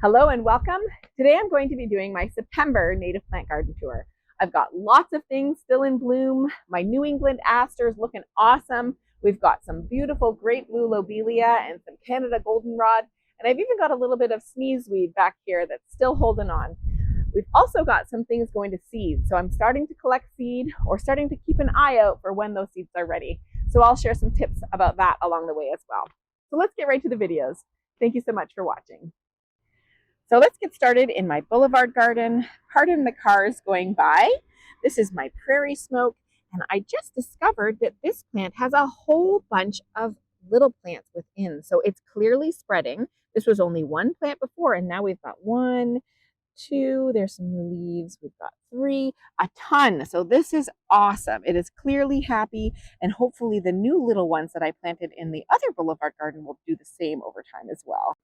Hello and welcome. Today I'm going to be doing my September native plant garden tour. I've got lots of things still in bloom. My New England Asters looking awesome. We've got some beautiful great blue lobelia and some Canada goldenrod. And I've even got a little bit of sneezeweed back here that's still holding on. We've also got some things going to seed. So I'm starting to collect seed or starting to keep an eye out for when those seeds are ready. So I'll share some tips about that along the way as well. So let's get right to the videos. Thank you so much for watching. So let's get started in my boulevard garden. Pardon the cars going by. This is my Prairie Smoke, and I just discovered that this plant has a whole bunch of little plants within. So it's clearly spreading. This was only one plant before, and now we've got 1, 2, there's some new leaves. We've got 3, a ton. So this is awesome. It is clearly happy, and hopefully the new little ones that I planted in the other boulevard garden will do the same over time as well.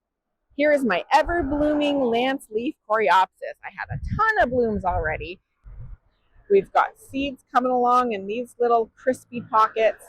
Here is my ever-blooming Lanceleaf Coreopsis. I had a ton of blooms already. We've got seeds coming along in these little crispy pockets.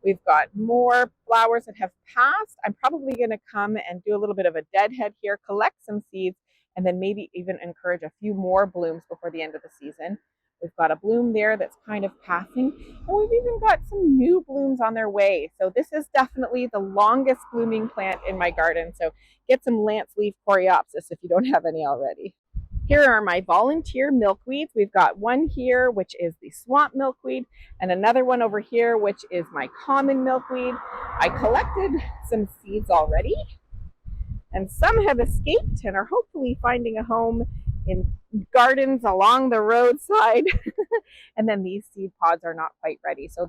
We've got more flowers that have passed. I'm probably going to come and do a little bit of a deadhead here, collect some seeds, and then maybe even encourage a few more blooms before the end of the season. We've got a bloom there that's kind of passing, and we've even got some new blooms on their way. So this is definitely the longest blooming plant in my garden. So get some Lanceleaf Coreopsis if you don't have any already. Here are my volunteer milkweeds. We've got one here, which is the swamp milkweed, and another one over here, which is my common milkweed. I collected some seeds already, and some have escaped and are hopefully finding a home in gardens along the roadside. And then these seed pods are not quite ready. So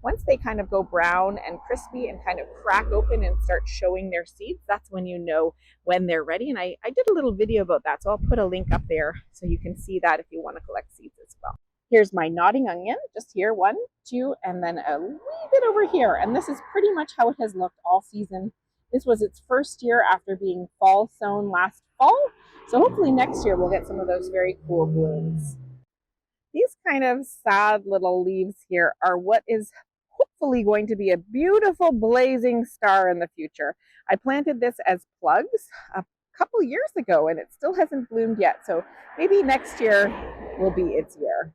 once they kind of go brown and crispy and kind of crack open and start showing their seeds, that's when you know when they're ready. And I did a little video about that, so I'll put a link up there so you can see that if you want to collect seeds as well. Here's my nodding onion, just here, 1, 2, and then a wee bit over here. And this is pretty much how it has looked all season. This was its first year after being fall sown last fall. So hopefully next year we'll get some of those very cool blooms. These kind of sad little leaves here are what is hopefully going to be a beautiful blazing star in the future. I planted this as plugs a couple years ago and it still hasn't bloomed yet. So maybe next year will be its year.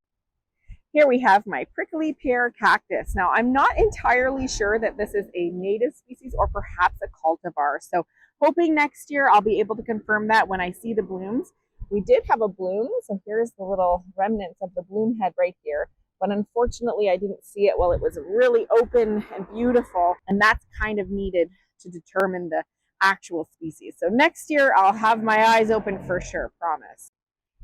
Here we have my prickly pear cactus. Now, I'm not entirely sure that this is a native species or perhaps a cultivar. So hoping next year I'll be able to confirm that when I see the blooms. We did have a bloom, so here's the little remnants of the bloom head right here. But unfortunately, I didn't see it while it was really open and beautiful. And that's kind of needed to determine the actual species. So next year, I'll have my eyes open for sure, promise.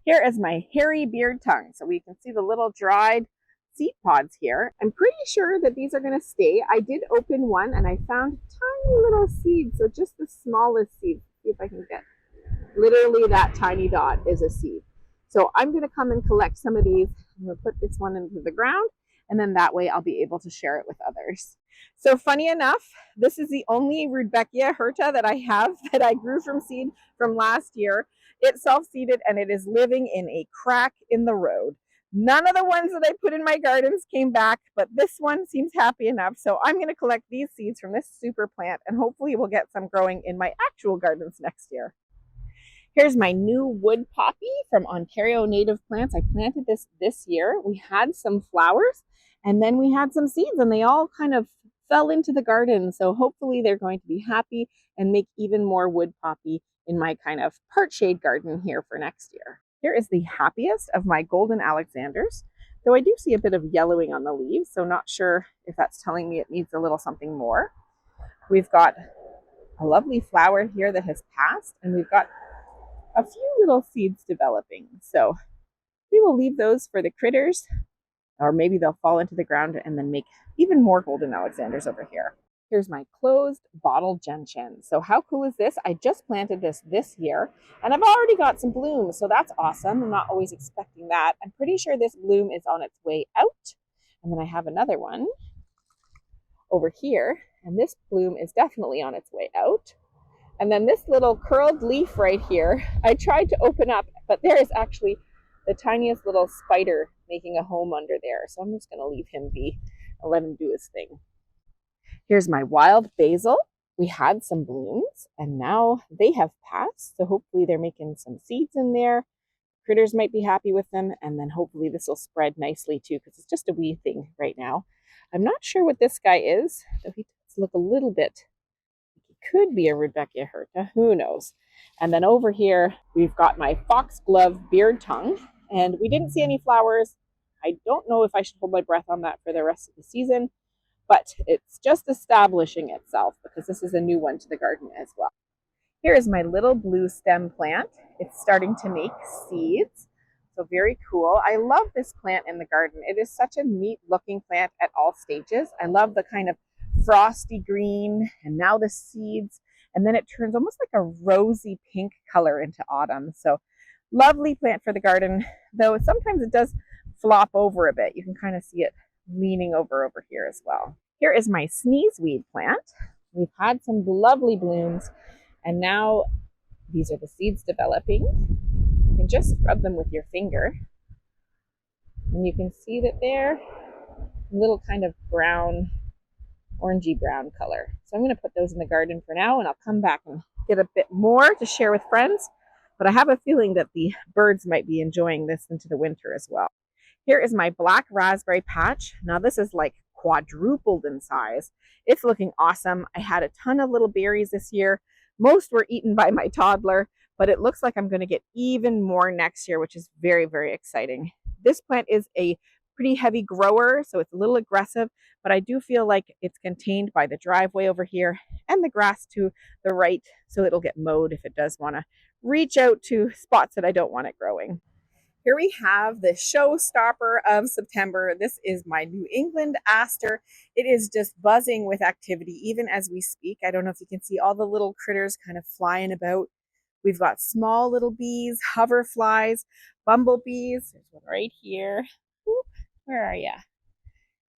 Here is my hairy beardtongue. So we can see the little dried seed pods here. I'm pretty sure that these are going to stay. I did open one and I found tiny little seeds. So just the smallest seed. See if I can get literally that tiny dot is a seed. So I'm going to come and collect some of these. I'm going to put this one into the ground, and then that way I'll be able to share it with others. So funny enough, this is the only Rudbeckia hirta that I have that I grew from seed from last year. It self-seeded and it is living in a crack in the road. None of the ones that I put in my gardens came back, but this one seems happy enough. So I'm going to collect these seeds from this super plant, and hopefully we'll get some growing in my actual gardens next year. Here's my new wood poppy from Ontario Native Plants. I planted this year. We had some flowers and then we had some seeds and they all kind of fell into the garden. So hopefully they're going to be happy and make even more wood poppy in my kind of part shade garden here for next year. Here is the happiest of my golden Alexanders, though I do see a bit of yellowing on the leaves, so not sure if that's telling me it needs a little something more. We've got a lovely flower here that has passed, and we've got a few little seeds developing. So we will leave those for the critters, or maybe they'll fall into the ground and then make even more golden Alexanders over here. Here's my closed bottle gentian. So how cool is this? I just planted this year and I've already got some blooms. So that's awesome. I'm not always expecting that. I'm pretty sure this bloom is on its way out. And then I have another one over here. And this bloom is definitely on its way out. And then this little curled leaf right here, I tried to open up, but there is actually the tiniest little spider making a home under there. So I'm just going to leave him be and let him do his thing. Here's my wild basil. We had some blooms and now they have passed. So hopefully they're making some seeds in there. Critters might be happy with them. And then hopefully this will spread nicely too, because it's just a wee thing right now. I'm not sure what this guy is, though he does look a little bit, he could be a Rudbeckia, who knows. And then over here, we've got my Foxglove Beardtongue, and we didn't see any flowers. I don't know if I should hold my breath on that for the rest of the season, but it's just establishing itself because this is a new one to the garden as well. Here is my little blue stem plant. It's starting to make seeds, so very cool. I love this plant in the garden. It is such a neat looking plant at all stages. I love the kind of frosty green and now the seeds, and then it turns almost like a rosy pink color into autumn. So lovely plant for the garden, though sometimes it does flop over a bit. You can kind of see it leaning over here as well. Here is my sneezeweed plant. We've had some lovely blooms, and now these are the seeds developing. You can just rub them with your finger, and you can see that they're a little kind of brown, orangey brown color. So I'm going to put those in the garden for now, and I'll come back and get a bit more to share with friends. But I have a feeling that the birds might be enjoying this into the winter as well. Here is my black raspberry patch. Now this is like quadrupled in size. It's looking awesome. I had a ton of little berries this year. Most were eaten by my toddler, but it looks like I'm going to get even more next year, which is very, very exciting. This plant is a pretty heavy grower, so it's a little aggressive, but I do feel like it's contained by the driveway over here and the grass to the right, so it'll get mowed if it does want to reach out to spots that I don't want it growing. Here we have the showstopper of September. This is my New England Aster. It is just buzzing with activity even as we speak. I don't know if you can see all the little critters kind of flying about. We've got small little bees, hoverflies, bumblebees. There's one right here. Whoop, where are you?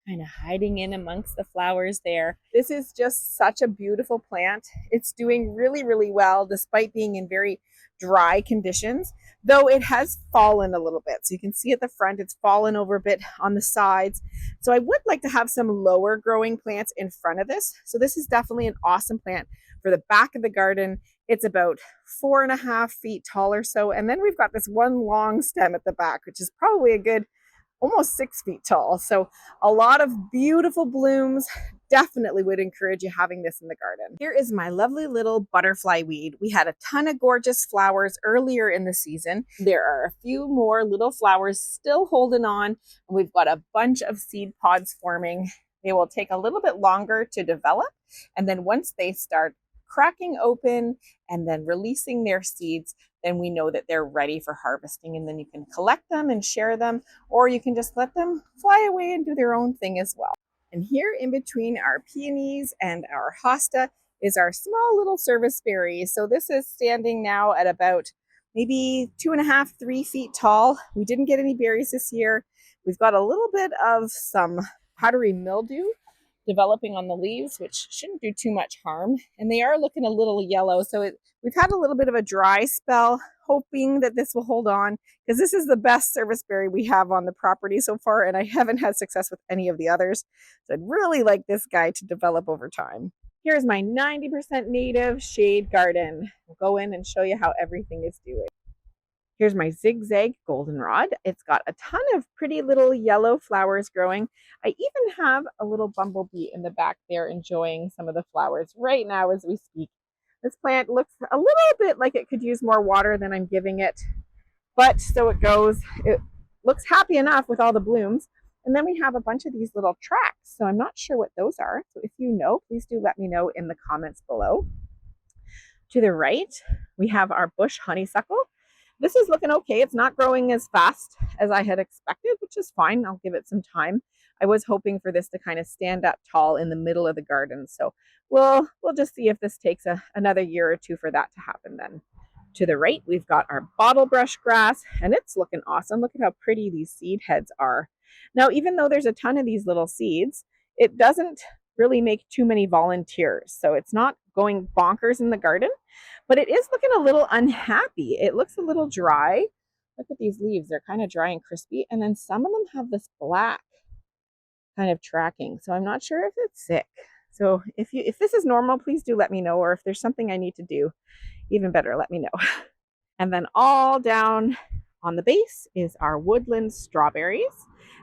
Kind of hiding in amongst the flowers there. This is just such a beautiful plant. It's doing really, really well despite being in very dry conditions, though it has fallen a little bit. So you can see at the front, it's fallen over a bit on the sides. So I would like to have some lower growing plants in front of this. So this is definitely an awesome plant for the back of the garden. It's about 4.5 feet tall or so. And then we've got this one long stem at the back, which is probably a good almost 6 feet tall. So a lot of beautiful blooms. Definitely would encourage you having this in the garden. Here is my lovely little butterfly weed. We had a ton of gorgeous flowers earlier in the season. There are a few more little flowers still holding on, and we've got a bunch of seed pods forming. They will take a little bit longer to develop, and then once they start cracking open and then releasing their seeds, then we know that they're ready for harvesting, and then you can collect them and share them, or you can just let them fly away and do their own thing as well. And here in between our peonies and our hosta is our small little service berry. So this is standing now at about maybe 2.5, 3 feet tall. We didn't get any berries this year. We've got a little bit of some powdery mildew developing on the leaves, which shouldn't do too much harm. And they are looking a little yellow. So we've had a little bit of a dry spell, hoping that this will hold on, because this is the best service berry we have on the property so far, and I haven't had success with any of the others. So I'd really like this guy to develop over time. Here's my 90% native shade garden. We'll go in and show you how everything is doing. Here's my Zigzag Goldenrod. It's got a ton of pretty little yellow flowers growing. I even have a little bumblebee in the back there enjoying some of the flowers right now as we speak. This plant looks a little bit like it could use more water than I'm giving it, but so it goes. It looks happy enough with all the blooms. And then we have a bunch of these little tracks, so I'm not sure what those are. So if you know, please do let me know in the comments below. To the right, we have our bush honeysuckle. This is looking okay. It's not growing as fast as I had expected, which is fine. I'll give it some time. I was hoping for this to kind of stand up tall in the middle of the garden. So we'll just see if this takes another year or two for that to happen then. To the right, we've got our Bottlebrush Grass, and it's looking awesome. Look at how pretty these seed heads are. Now, even though there's a ton of these little seeds, it doesn't really make too many volunteers. So it's not going bonkers in the garden, but it is looking a little unhappy. It looks a little dry. Look at these leaves. They're kind of dry and crispy. And then some of them have this black kind of tracking. So I'm not sure if it's sick. So if this is normal, please do let me know, or if there's something I need to do, even better, let me know. And then all down on the base is our Woodland Strawberries.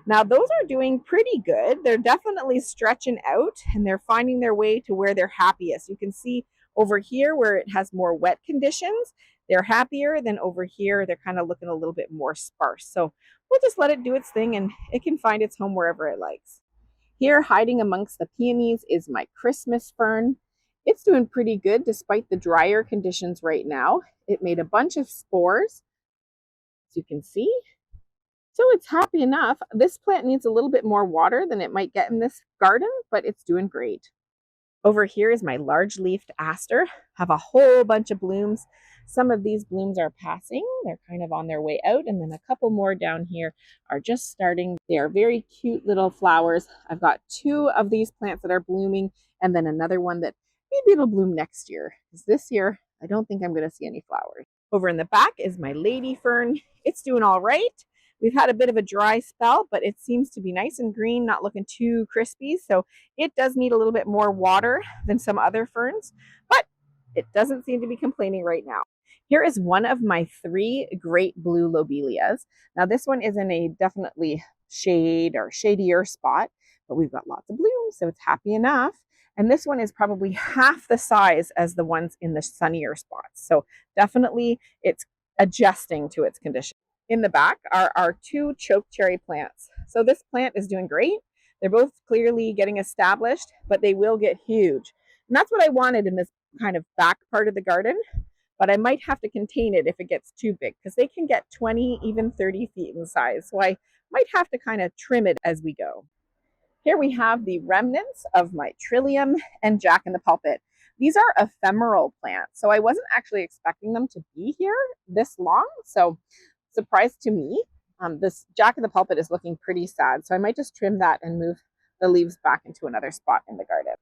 Now those are doing pretty good. They're definitely stretching out and they're finding their way to where they're happiest. You can see over here where it has more wet conditions, they're happier than over here. They're kind of looking a little bit more sparse. So we'll just let it do its thing and it can find its home wherever it likes. Here, hiding amongst the peonies, is my Christmas fern. It's doing pretty good despite the drier conditions right now. It made a bunch of spores, as you can see. So it's happy enough. This plant needs a little bit more water than it might get in this garden, but it's doing great. Over here is my large-leafed aster. Have a whole bunch of blooms. Some of these blooms are passing. They're kind of on their way out. And then a couple more down here are just starting. They are very cute little flowers. I've got 2 of these plants that are blooming and then another one that maybe it'll bloom next year. Because this year, I don't think I'm going to see any flowers. Over in the back is my lady fern. It's doing all right. We've had a bit of a dry spell, but it seems to be nice and green, not looking too crispy. So it does need a little bit more water than some other ferns, but it doesn't seem to be complaining right now. Here is one of my 3 great blue lobelias. Now this one is in a definitely shade or shadier spot, but we've got lots of blooms, so it's happy enough. And this one is probably half the size as the ones in the sunnier spots. So definitely it's adjusting to its condition. In the back are our 2 choke cherry plants. So this plant is doing great. They're both clearly getting established, but they will get huge. And that's what I wanted in this kind of back part of the garden, but I might have to contain it if it gets too big because they can get 20, even 30 feet in size. So I might have to kind of trim it as we go. Here we have the remnants of my trillium and jack-in-the-pulpit. These are ephemeral plants, so I wasn't actually expecting them to be here this long. So surprise to me. This jack-in-the-pulpit is looking pretty sad, so I might just trim that and move the leaves back into another spot in the garden.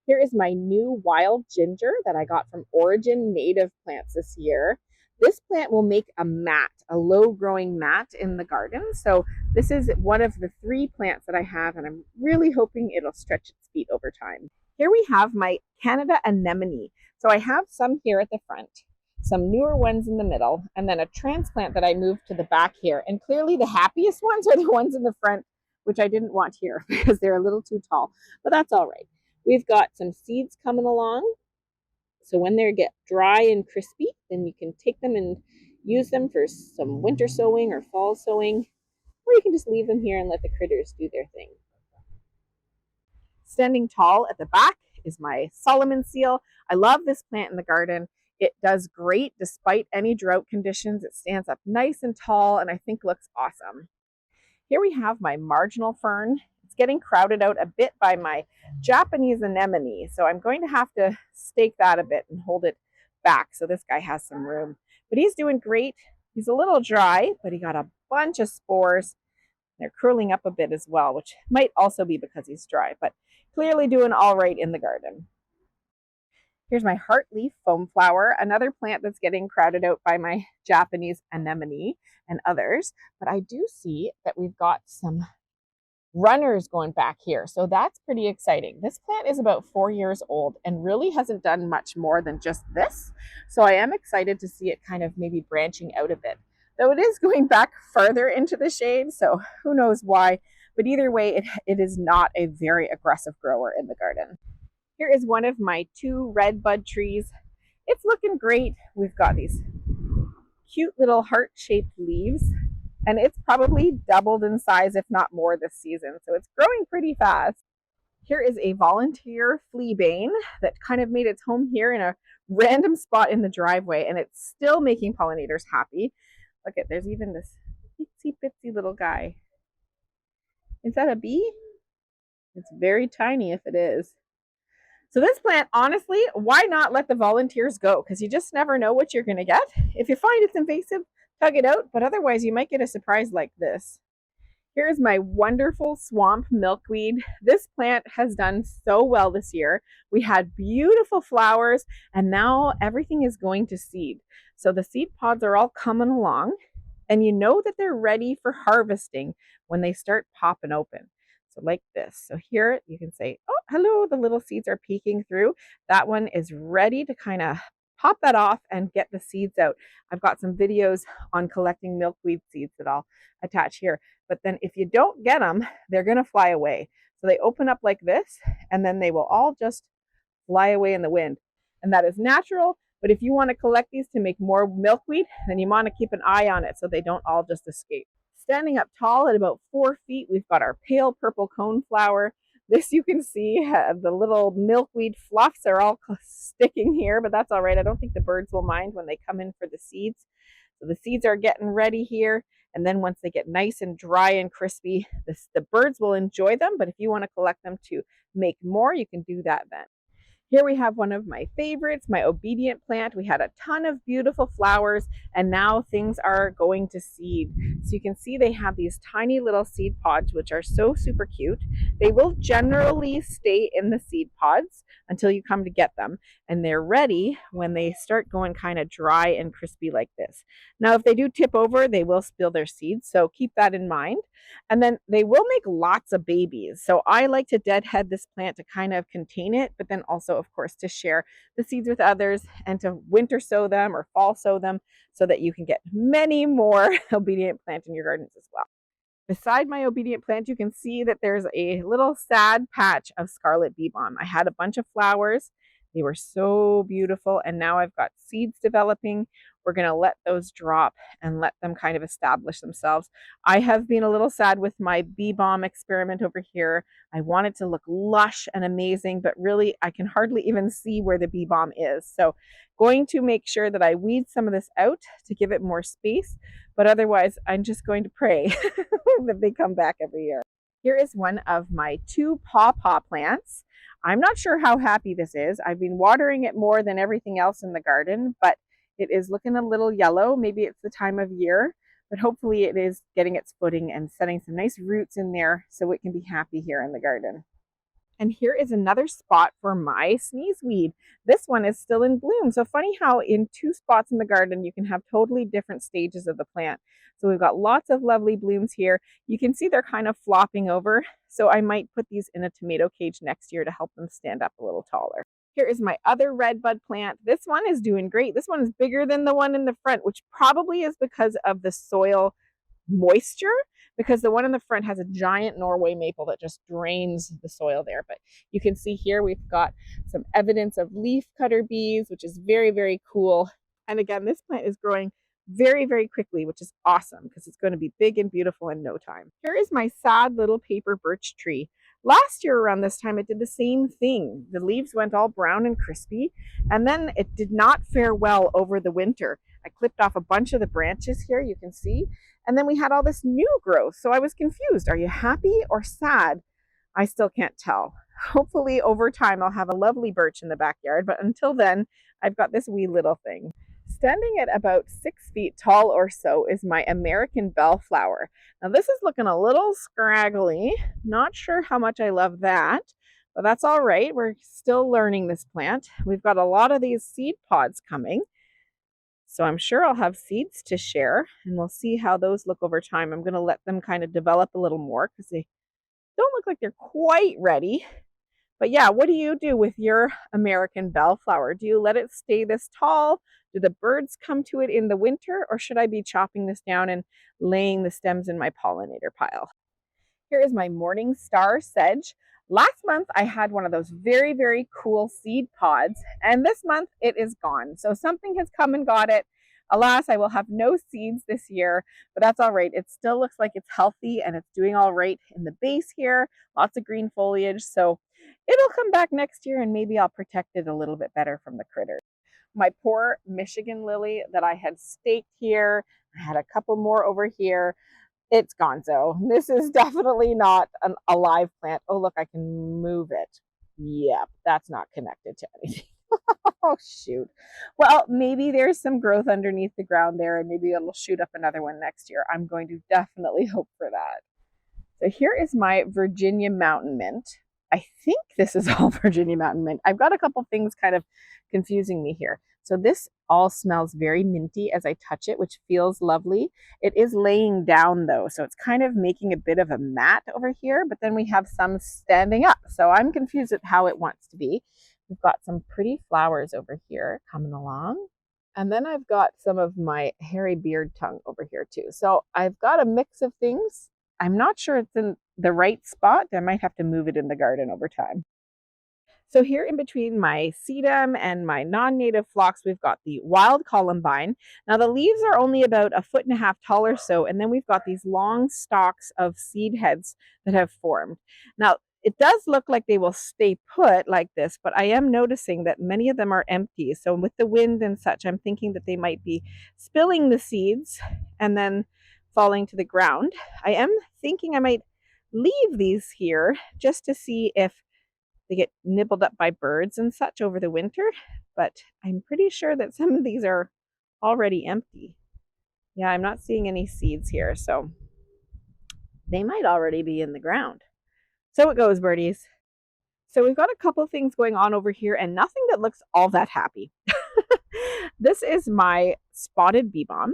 Here is my new wild ginger that I got from Origin Native Plants this year. This plant will make a mat, a low-growing mat in the garden. So this is one of the 3 plants that I have, and I'm really hoping it'll stretch its feet over time. Here we have my Canada anemone. So I have some here at the front, some newer ones in the middle, and then a transplant that I moved to the back here. And clearly the happiest ones are the ones in the front, which I didn't want here because they're a little too tall, but that's all right. We've got some seeds coming along. So when they get dry and crispy, then you can take them and use them for some winter sowing or fall sowing, or you can just leave them here and let the critters do their thing. Standing tall at the back is my Solomon seal. I love this plant in the garden. It does great despite any drought conditions. It stands up nice and tall and I think looks awesome. Here we have my marginal fern. It's getting crowded out a bit by my Japanese anemone. So I'm going to have to stake that a bit and hold it back so this guy has some room. But he's doing great. He's a little dry, but he got a bunch of spores. They're curling up a bit as well, which might also be because he's dry, but clearly doing all right in the garden. Here's my heartleaf foamflower, another plant that's getting crowded out by my Japanese anemone and others. But I do see that we've got some runners going back here. So that's pretty exciting. This plant is about 4 years old and really hasn't done much more than just this. So I am excited to see it kind of maybe branching out a bit. Though it is going back further into the shade, so who knows why. But either way, it is not a very aggressive grower in the garden. Here is one of my 2 red bud trees. It's looking great. We've got these cute little heart-shaped leaves, and it's probably doubled in size, if not more, this season. So it's growing pretty fast. Here is a volunteer fleabane that kind of made its home here in a random spot in the driveway, and it's still making pollinators happy. Look at, there's even this itsy bitsy little guy. Is that a bee? It's very tiny if it is. So this plant, honestly, why not let the volunteers go? Because you just never know what you're going to get. If you find it's invasive, tug it out, but otherwise you might get a surprise like this. Here's my wonderful swamp milkweed. This plant has done so well this year. We had beautiful flowers, and now everything is going to seed. So the seed pods are all coming along, and you know that they're ready for harvesting when they start popping open. So like this. So here you can say, oh, hello, the little seeds are peeking through. That one is ready to kind of pop that off and get the seeds out. I've got some videos on collecting milkweed seeds that I'll attach here. But then if you don't get them, they're going to fly away. So they open up like this, and then they will all just fly away in the wind. And that is natural. But if you want to collect these to make more milkweed, then you want to keep an eye on it so they don't all just escape. Standing up tall at about 4 feet, we've got our pale purple coneflower. This you can see, the little milkweed fluffs are all sticking here, but that's all right. I don't think the birds will mind when they come in for the seeds. So the seeds are getting ready here. And then once they get nice and dry and crispy, the birds will enjoy them. But if you want to collect them to make more, you can do that then. Here we have one of my favorites, my obedient plant. We had a ton of beautiful flowers, and now things are going to seed. So you can see they have these tiny little seed pods, which are so super cute. They will generally stay in the seed pods until you come to get them, and they're ready when they start going kind of dry and crispy like this. Now, if they do tip over, they will spill their seeds, so keep that in mind. And then they will make lots of babies. So I like to deadhead this plant to kind of contain it, but then also, of course, to share the seeds with others and to winter sow them or fall sow them so that you can get many more obedient plants in your gardens as well. Beside my obedient plant, you can see that there's a little sad patch of Scarlet Beebalm. I had a bunch of flowers. They were so beautiful, and now I've got seeds developing. We're going to let those drop and let them kind of establish themselves. I have been a little sad with my bee balm experiment over here. I want it to look lush and amazing, but really I can hardly even see where the bee balm is. So going to make sure that I weed some of this out to give it more space, but otherwise I'm just going to pray that they come back every year. Here is one of my 2 Paw Paw plants. I'm not sure how happy this is. I've been watering it more than everything else in the garden, but it is looking a little yellow. Maybe it's the time of year, but hopefully it is getting its footing and setting some nice roots in there so it can be happy here in the garden. And here is another spot for my sneezeweed. This one is still in bloom. So funny how in 2 spots in the garden, you can have totally different stages of the plant. So we've got lots of lovely blooms here. You can see they're kind of flopping over. So I might put these in a tomato cage next year to help them stand up a little taller. Here is my other red bud plant. This one is doing great. This one is bigger than the one in the front, which probably is because of the soil moisture, because the one in the front has a giant Norway maple that just drains the soil there. But you can see here we've got some evidence of leaf cutter bees, which is very, very cool. And again, this plant is growing very, very quickly, which is awesome because it's going to be big and beautiful in no time. Here is my sad little paper birch tree. Last year around this time, it did the same thing. The leaves went all brown and crispy, and then it did not fare well over the winter. I clipped off a bunch of the branches here, you can see, and then we had all this new growth. So I was confused. Are you happy or sad? I still can't tell. Hopefully over time, I'll have a lovely birch in the backyard, but until then, I've got this wee little thing. Standing at about 6 feet tall or so is my American bellflower. Now this is looking a little scraggly. Not sure how much I love that, but that's all right. We're still learning this plant. We've got a lot of these seed pods coming. So I'm sure I'll have seeds to share, and we'll see how those look over time. I'm going to let them kind of develop a little more because they don't look like they're quite ready. But yeah, what do you do with your American bellflower? Do you let it stay this tall? Do the birds come to it in the winter? Or should I be chopping this down and laying the stems in my pollinator pile? Here is my morning star sedge. Last month, I had one of those very, very cool seed pods, and this month it is gone. So something has come and got it. Alas, I will have no seeds this year, but that's all right. It still looks like it's healthy and it's doing all right in the base here. Lots of green foliage. So it'll come back next year and maybe I'll protect it a little bit better from the critters. My poor Michigan lily that I had staked here, I had a couple more over here. It's gonzo. This is definitely not a live plant. Oh, look, I can move it. Yep, that's not connected to anything. Oh, shoot. Well, maybe there's some growth underneath the ground there, and maybe it'll shoot up another one next year. I'm going to definitely hope for that. So here is my Virginia Mountain Mint. I think this is all Virginia Mountain Mint. I've got a couple things kind of confusing me here. So this all smells very minty as I touch it, which feels lovely. It is laying down though, so it's kind of making a bit of a mat over here, but then we have some standing up. So I'm confused at how it wants to be. We've got some pretty flowers over here coming along. And then I've got some of my hairy Beardtongue over here too. So I've got a mix of things. I'm not sure it's in the right spot. I might have to move it in the garden over time. So here in between my sedum and my non-native phlox, we've got the wild columbine. Now the leaves are only about 1.5 feet tall or so, and then we've got these long stalks of seed heads that have formed. Now it does look like they will stay put like this, but I am noticing that many of them are empty. So with the wind and such, I'm thinking that they might be spilling the seeds and then falling to the ground. I am thinking I might leave these here just to see if they get nibbled up by birds and such over the winter, but I'm pretty sure that some of these are already empty. Yeah, I'm not seeing any seeds here, so they might already be in the ground. So it goes, birdies. So we've got a couple things going on over here and nothing that looks all that happy. This is my spotted beebalm.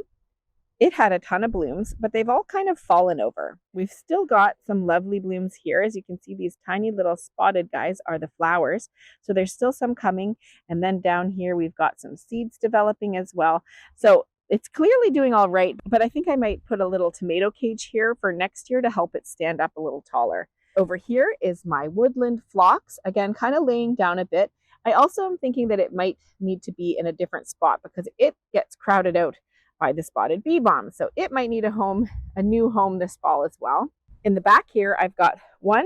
It had a ton of blooms, but they've all kind of fallen over. We've still got some lovely blooms here. As you can see, these tiny little spotted guys are the flowers. So there's still some coming. And then down here, we've got some seeds developing as well. So it's clearly doing all right, but I think I might put a little tomato cage here for next year to help it stand up a little taller. Over here is my woodland phlox, again, kind of laying down a bit. I also am thinking that it might need to be in a different spot because it gets crowded out by the spotted beebalm. So it might need a new home this fall as well. In the back here, I've got 1,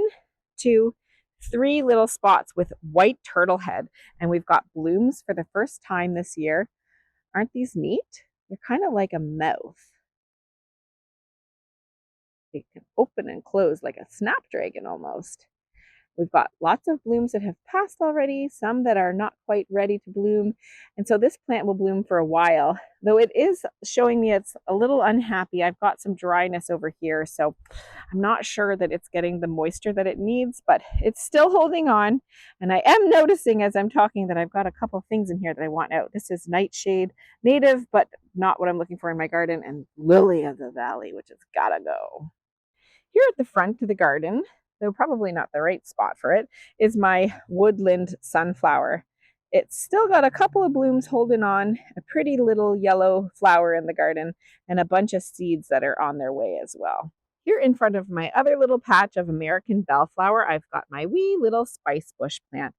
2, 3 little spots with white turtle head, and we've got blooms for the first time this year. Aren't these neat? They're kind of like a mouth. They can open and close like a snapdragon almost. We've got lots of blooms that have passed already, some that are not quite ready to bloom. And so this plant will bloom for a while, though it is showing me it's a little unhappy. I've got some dryness over here, so I'm not sure that it's getting the moisture that it needs, but it's still holding on. And I am noticing as I'm talking that I've got a couple things in here that I want out. This is nightshade, native, but not what I'm looking for in my garden, and lily of the valley, which has gotta go. Here at the front of the garden, though probably not the right spot for it, is my woodland sunflower. It's still got a couple of blooms holding on, a pretty little yellow flower in the garden, and a bunch of seeds that are on their way as well. Here in front of my other little patch of American bellflower, I've got my wee little spice bush plant.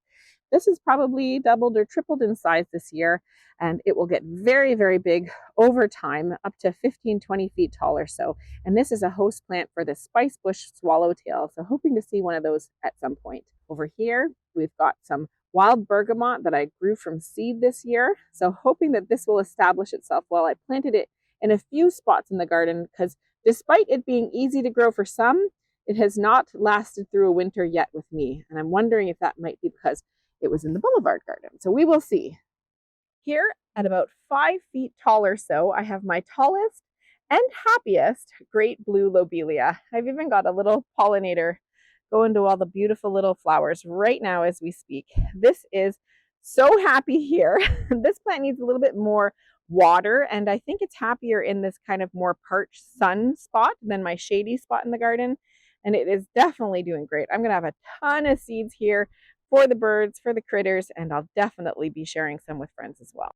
This is probably doubled or tripled in size this year, and it will get very, very big over time, up to 15, 20 feet tall or so. And this is a host plant for the spice bush swallowtail, so hoping to see one of those at some point. Over here, we've got some wild bergamot that I grew from seed this year, so hoping that this will establish itself well. I planted it in a few spots in the garden because despite it being easy to grow for some, it has not lasted through a winter yet with me. And I'm wondering if that might be because it was in the boulevard garden. So we will see. Here at about 5 feet tall or so, I have my tallest and happiest great blue lobelia. I've even got a little pollinator going to all the beautiful little flowers right now as we speak. This is so happy here. This plant needs a little bit more water, and I think it's happier in this kind of more parched sun spot than my shady spot in the garden. And it is definitely doing great. I'm going to have a ton of seeds here for the birds, for the critters, and I'll definitely be sharing some with friends as well.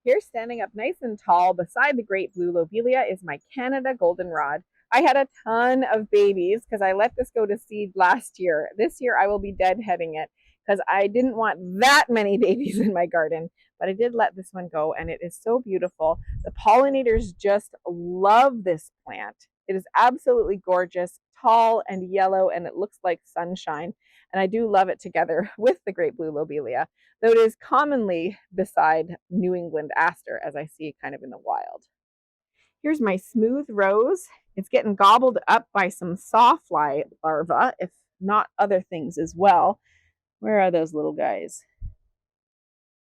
Here, standing up nice and tall beside the great blue lobelia, is my Canada goldenrod. I had a ton of babies because I let this go to seed last year. This year I will be deadheading it because I didn't want that many babies in my garden, but I did let this one go, and it is so beautiful. The pollinators just love this plant. It is absolutely gorgeous, tall and yellow, and it looks like sunshine. And I do love it together with the great blue lobelia, though it is commonly beside New England Aster, as I see kind of in the wild. Here's my smooth rose. It's getting gobbled up by some sawfly larvae, if not other things as well. Where are those little guys?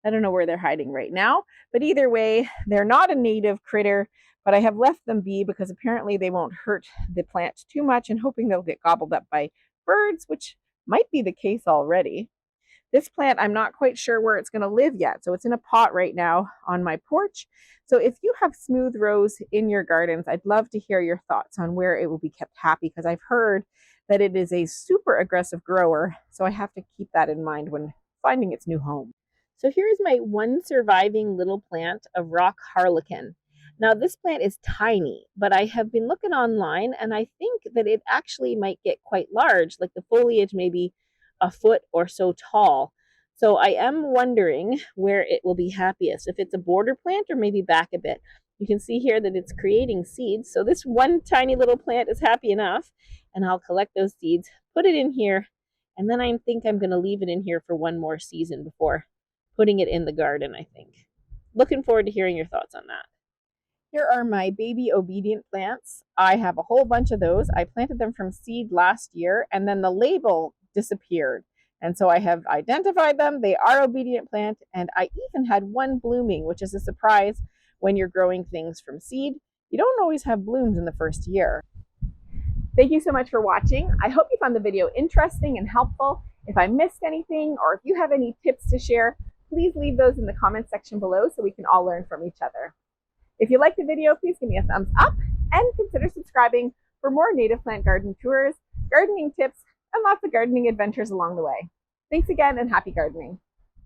I don't know where they're hiding right now, but either way, they're not a native critter, but I have left them be because apparently they won't hurt the plant too much, and hoping they'll get gobbled up by birds, which might be the case already. This plant, I'm not quite sure where it's going to live yet. So it's in a pot right now on my porch. So if you have smooth rose in your gardens, I'd love to hear your thoughts on where it will be kept happy, because I've heard that it is a super aggressive grower. So I have to keep that in mind when finding its new home. So here's my one surviving little plant of rock harlequin. Now this plant is tiny, but I have been looking online and I think that it actually might get quite large, like the foliage may be a foot or so tall. So I am wondering where it will be happiest, if it's a border plant or maybe back a bit. You can see here that it's creating seeds. So this one tiny little plant is happy enough, and I'll collect those seeds, put it in here, and then I think I'm going to leave it in here for one more season before putting it in the garden, I think. Looking forward to hearing your thoughts on that. Here are my baby obedient plants. I have a whole bunch of those. I planted them from seed last year, and then the label disappeared. And so I have identified them. They are obedient plant, and I even had one blooming, which is a surprise when you're growing things from seed. You don't always have blooms in the first year. Thank you so much for watching. I hope you found the video interesting and helpful. If I missed anything, or if you have any tips to share, please leave those in the comment section below so we can all learn from each other. If you liked the video, please give me a thumbs up and consider subscribing for more native plant garden tours, gardening tips, and lots of gardening adventures along the way. Thanks again and happy gardening.